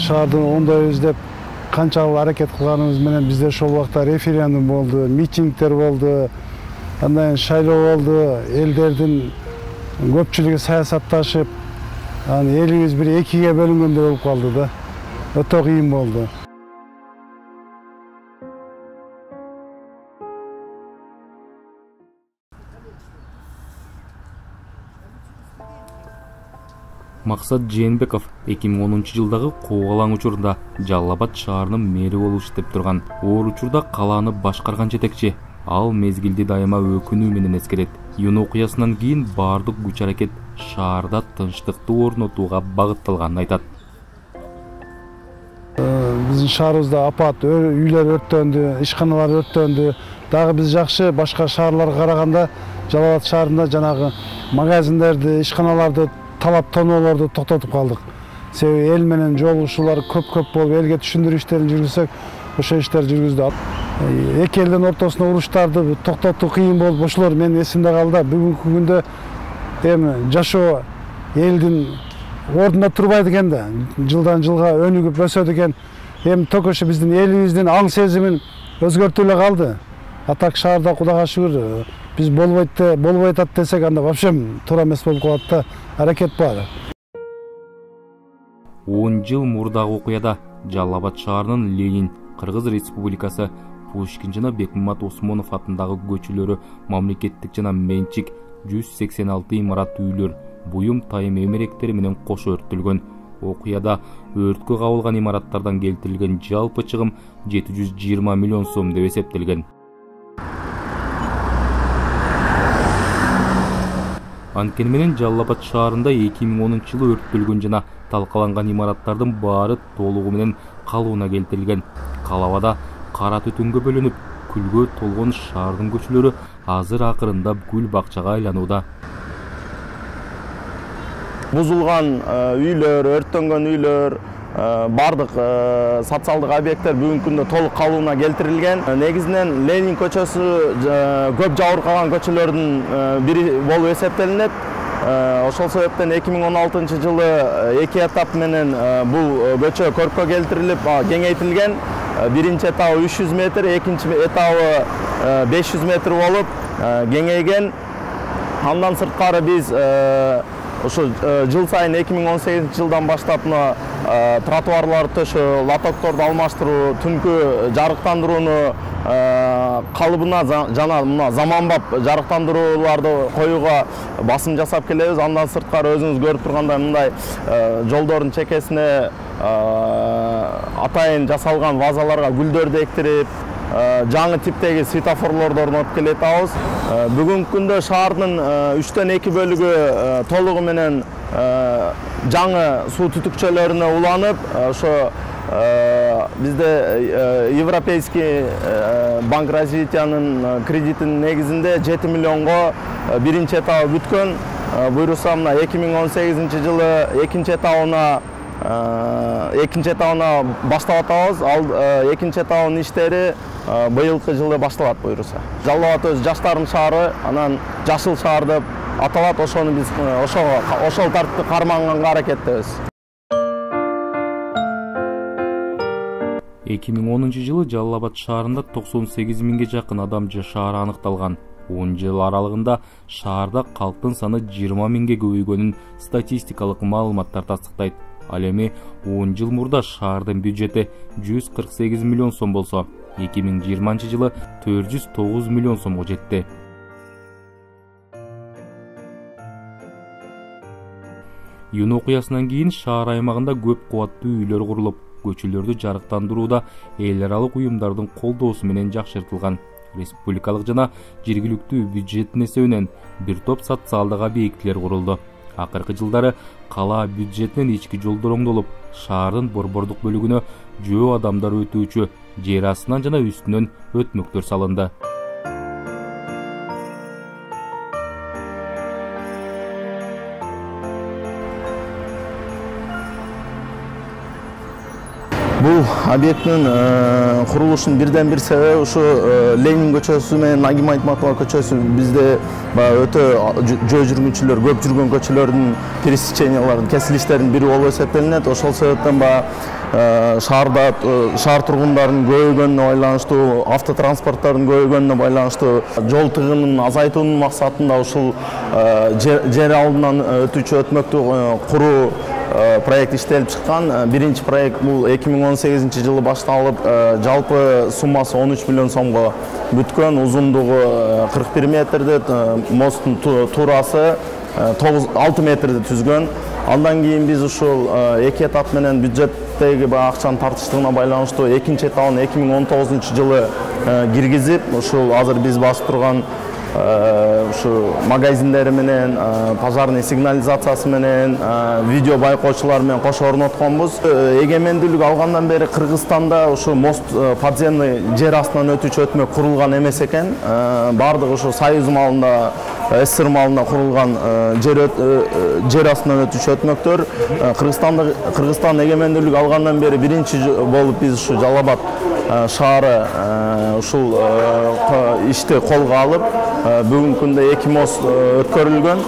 шаардын оңдойбуз деп канчалык аракет кылганыбыз менен бизде ошол убакта референдум болду, митингдер болду, андан шайлоо болду, элдердин көпчүлүгү саясатташып, элибиз бир экиге бөлүнгөндөй болуп калды да. Өтө кыйын болду. Максат Жээнбеков 2010-жылдагы куугалаң учурунда Жалал Абад шаарынын мэри болуп иштеп турган. Оор учурда калааны башкарган жетекчи. Ал мезгилди дайыма өкүнүү менен эскерет. Юн окуясынан кийин баардык күч аракет шаарда тынчтыкты орнотууга багытталганын айтат. Биздин шаарыбызда апат, үйлөр өрттөндү, ишканалар өрттөндү. Дагы биз жакшы башка шаарларга караганда Жалал Абад шаарында жанагы магазиндерди, ишканаларды талап тоноолорду токтотуп калдык. Себеби эл менен жолугушуулар көп болуп, элге түшүндүрүү иштерин жүргүзсөк, ошо иштер жүргүздү. Эки элдин ортосунда уруштарды токтотуу кыйын болуп, ошолор менин эсимде калды. Бүгүнкү күндө эми жашоо элдин ордунда турбайт экен да. Жылдан жылга өнүгүп өсөт экен. Эми токошо биздин элибиздин аң сезимин өзгөртүп эле калды. Атак шаарда Кудайга шүгүр биз болбой атат десек, анда вообще туура эмес болуп калат да. Аракет бар. 10 жыл мурдагы окуяда Жалал Абад шаарынын Ленин, Кыргыз Республикасы, Пушкин жана Бекмамат Осмонов атындагы көчөлөрү мамлекеттик жана менчик 186 имарат үйлөр, буюм тайым эмеректери менен кошо өрттөлгөн. Окуяда өрткө кабылган имараттардан келтирилген жалпы чыгым 720 миллион сом деп эсептелген. Анткени менен Жалал Абад шаарында 2010-жылы өрттөлгөн жана талкаланган имараттардын баары толугу менен калыбына келтирилген. Калабада кара түтүнгө бөлөнүп, күлгө толгон шаардын көчөлөрү азыр акырында гүл бакчага айланууда. Бузулган үйлөр, өрттөнгөн үйлөр, бардык социалдык объекттер бүгүнкү күндө толук калыбына келтирилген. Негизинен Ленин көчөсү көп жабыркаган көчөлөрдүн бири болуп эсептелинет. Ошол себептен 2016-жылы эки этап менен бул көчө көрккө келтирилип, кеңейтилген. Биринчи этабы 300 метр, экинчи этабы 500 метр болуп кеңейген. Андан сырткары биз ошо жыл сайын 2018-жылдан баштап тротуарларды төшөө, лотокторду алмаштыруу, түнкү жарыктандырууну калыбына жана мына заманбап жарыктандырууларды коюуга басым жасап келебиз. Андан сырткары өзүңүз көрүп тургандай мындай жолдордун чекесине атайын жасалган вазаларга гүлдөрдү эктирип, жаңы типтеги светофорлорду орнотуп келатабыз. Бүгүнкү күндө шаардын 3/2 бөлүгү толугу менен жаңы суу түтүкчөлөрүнө уланып, ошо бизде Европейский банк развитиянын кредитинин негизинде 7 миллионго биринчи этабы бүткөн. Буйруса мына 2018-жылы экинчи этабына баштап атабыз. Ал экинчи этабынын иштери быйылкы жылы башталат буйруса. Жалал Абад өз жаштардын шаары, анан жашыл шаар деп аталат. Ошону биз ошол тартипти карманганга аракеттебиз. 2010-жылы Жалал Абад шаарында 98 миңге жакын адам жашаары аныкталган. 10 жыл аралыгында шаарда калктын саны 20 миңге көбөйгөнүн статистикалык маалыматтар тастыктайт. Ал эми 10 жыл мурда шаардын бюджети 148 миллион сом болсо, 2020-жылы 409 миллион сомго жетти. Юн окуясынан кийин шаар аймагында көп кубаттуу үйлөр курулуп, көчөлөрдү жарыктандырууда эл аралык уюмдардын колдоосу менен жакшыртылган. Республикалык жана жергиликтүү бюджеттин эсебинен бир топ социалдык объектилер курулду. Акыркы жылдары кала бюджетинен ички жолдор оңдолуп, шаардын борбордук бөлүгүнө жөө адамдар өтүүчү жер астынан жана үстүнөн өтмөктөр салынды. Бул объекттин курулушунун бирден бир себеби ушу Ленин көчөсү менен Нагим Айтматова көчөсү бизде өтө жөө жүргүнчүлөр көп жүргөн көчөлөрдүн пересечениялардын кесилиштеринин бири болуп эсептелинет. Ошол себептен шаар тургундарынын көбөйгөнүнө байланыштуу, автотранспорттардын көбөйгөнүнө байланыштуу жол тыгынын азайтуунун максатында ушул жер алдынан өтүүчү өтмөктү куруу проект иштелип чыккан. Биринчи проект бул 2018 жылы башталып, жалпы суммасы 13 миллион сомго бүткөн, узундугу 41 метрди, мосттун туурасы 6 метрди түзгөн. Андан кийин биз ушул эки этап менен бюджеттеги акчанын тартыштыгына байланыштуу экинчи этабын 2019 жылы киргизип, ушул азыр биз басып турган ушу магазиндери менен, пожарный сигнализациясы менен, видео байкоочулар менен кошо орнотконбуз. Эгемендүүлүк алгандан бери Кыргызстанда ушу мост подземный жер астынан өтүүчү өтмөк курулган эмес экен. Бардыгы ушу Союз маалында, СССР маалында курулган жер астынан өтүүчү өтмөктөр. Кыргызстан эгемендүүлүк алгандан бери биринчи болуп биз ушу Жалал Абад шаары ушул ишти колго алып, бүгүнкү күндө 2 мост өткөрүлгөн.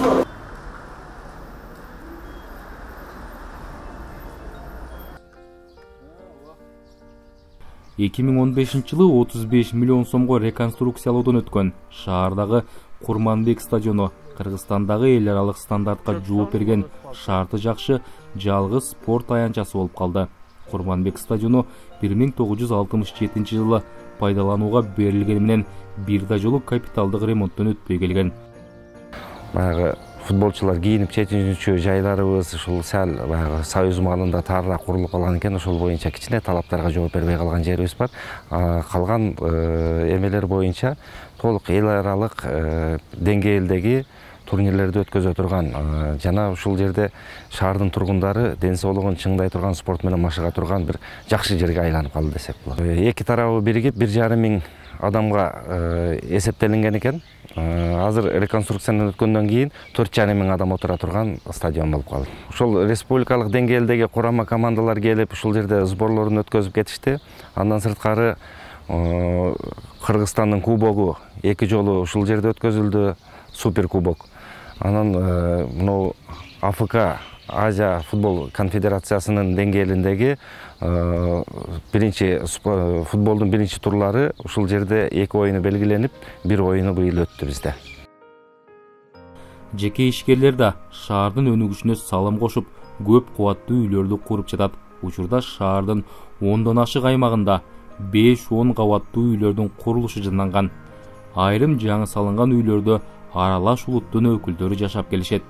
жылы 35 миллион сомго реконструкциялоодон өткөн шаардагы Курманбек стадиону Кыргызстандагы эл аралык стандартка жооп берген шарты жакшы жалгыз спорт аянтчасы болуп калды. Курманбек стадиону 1967 жылы пайдаланууга берилгени менен бир да жолу капиталдык ремонттон өтпөй келген. Баягы футболчулар кийинип четинүүчү жайларыбыз ушул сәл баягы Союз маалында тарыраак курулуп калган экен, ошол боюнча кичине талаптарга жооп бербей калган жерибиз бар. Калган эмелер боюнча толук эл аралык деңгээлдеги турнирлерди өткөзө турган жана ушул жерде шаардын тургундары ден соолугун чыңдай турган, спорт менен машыга турган бир жакшы жерге айланып калды десек болот. Эки тарабы биригип 1,5 миң адамга эсептелинген экен. Азыр реконструкциядан өткөндөн кийин 4,5 миң адам отура турган стадион болуп калды. Ошол республикалык деңгээлдеги курама командалар келип ушул жерде сборлорун өткөзүп кетишти. Андан сырткары Кыргызстандын кубогу 2 жолу ушул жерде өткөзүлдү, супер кубок. Анан мына АФК Азия футбол конфедерациясынын деңгээлиндеги биринчи футболдун биринчи турлары ушул жерде 2 оюну белгиленип, 1 оюну быйыл өттү бизде. Жеке ишкерлер да шаардын өнүгүшүнө салым кошуп, көп кубаттуу үйлөрдү куруп жатат. Учурда шаардын 10дон ашык аймагында 5-10 кабаттуу үйлөрдүн курулушу жанданган. Айрым жаңы салынган үйлөрдө аралаш улуттун өкүлдөрү жашап келишет.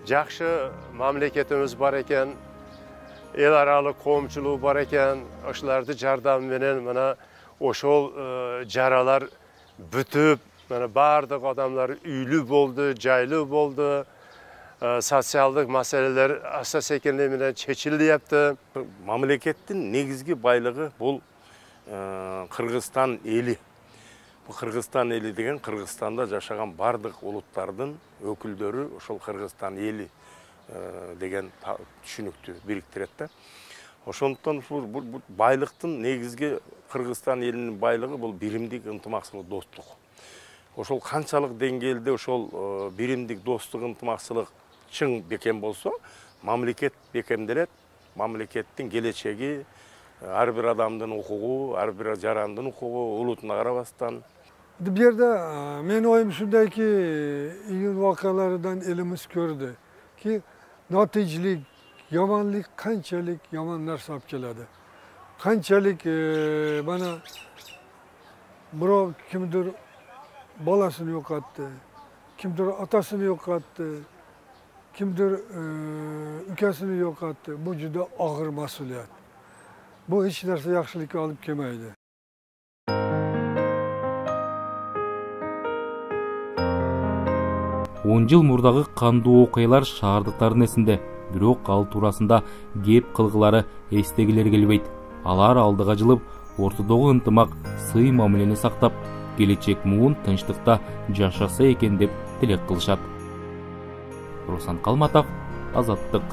Жакшы мамлекетimiz бар экен, эл аралык коомчулук бар экен. Ошолордун жардамы менен мына ошол жаралар бүтүп, мына бардык адамдар үйлүү болду, жайлуу болду. Социалдык маселелер аста-секендей менен чечилип. Мамлекеттин негизги байлыгы бул Кыргызстан эли. Кыргызстан эли деген Кыргызстанда жашаган бардык улуттардын өкүлдөрү ошол Кыргызстан эли деген түшүнүктү бириктирет да. Ошондуктан бул байлыктын негизги Кыргызстан элинин байлыгы бул биримдик, ынтымакчылык, достук. Ошол канчалык деңгээлде ошол биримдик, достук, ынтымакчылык чың бекем болсо, мамлекет бекемделет. Мамлекеттин келечеги, ар бир адамдын укугу, ар бир жарандын укугу улутуна карабастан. Bu yerde men oyum şundaki iyi vakalardan elimiz gördü ki naticelik, yamanlık kançalık yamanlar sapçaladı. Kançalık bana bro kimdir balasını yok attı, kimdir atasını yok attı, kimdir ülkesini yok attı. Bu juda ağır masuliyet. Bu hiç narsa yaxşılık alıp kelmeydi. Он жыл мурдагы кандуу окуялар шаардыктардын эсинде, бирок ал туурасында кеп кылгылары эстегилер келбейт. Алар алдыга жылып, ортодогу ынтымак, сый мамилени сактап, келечек муун тынчтыкта жашаса экен деп тилек кылышат. Руслан Калматов, Азаттык.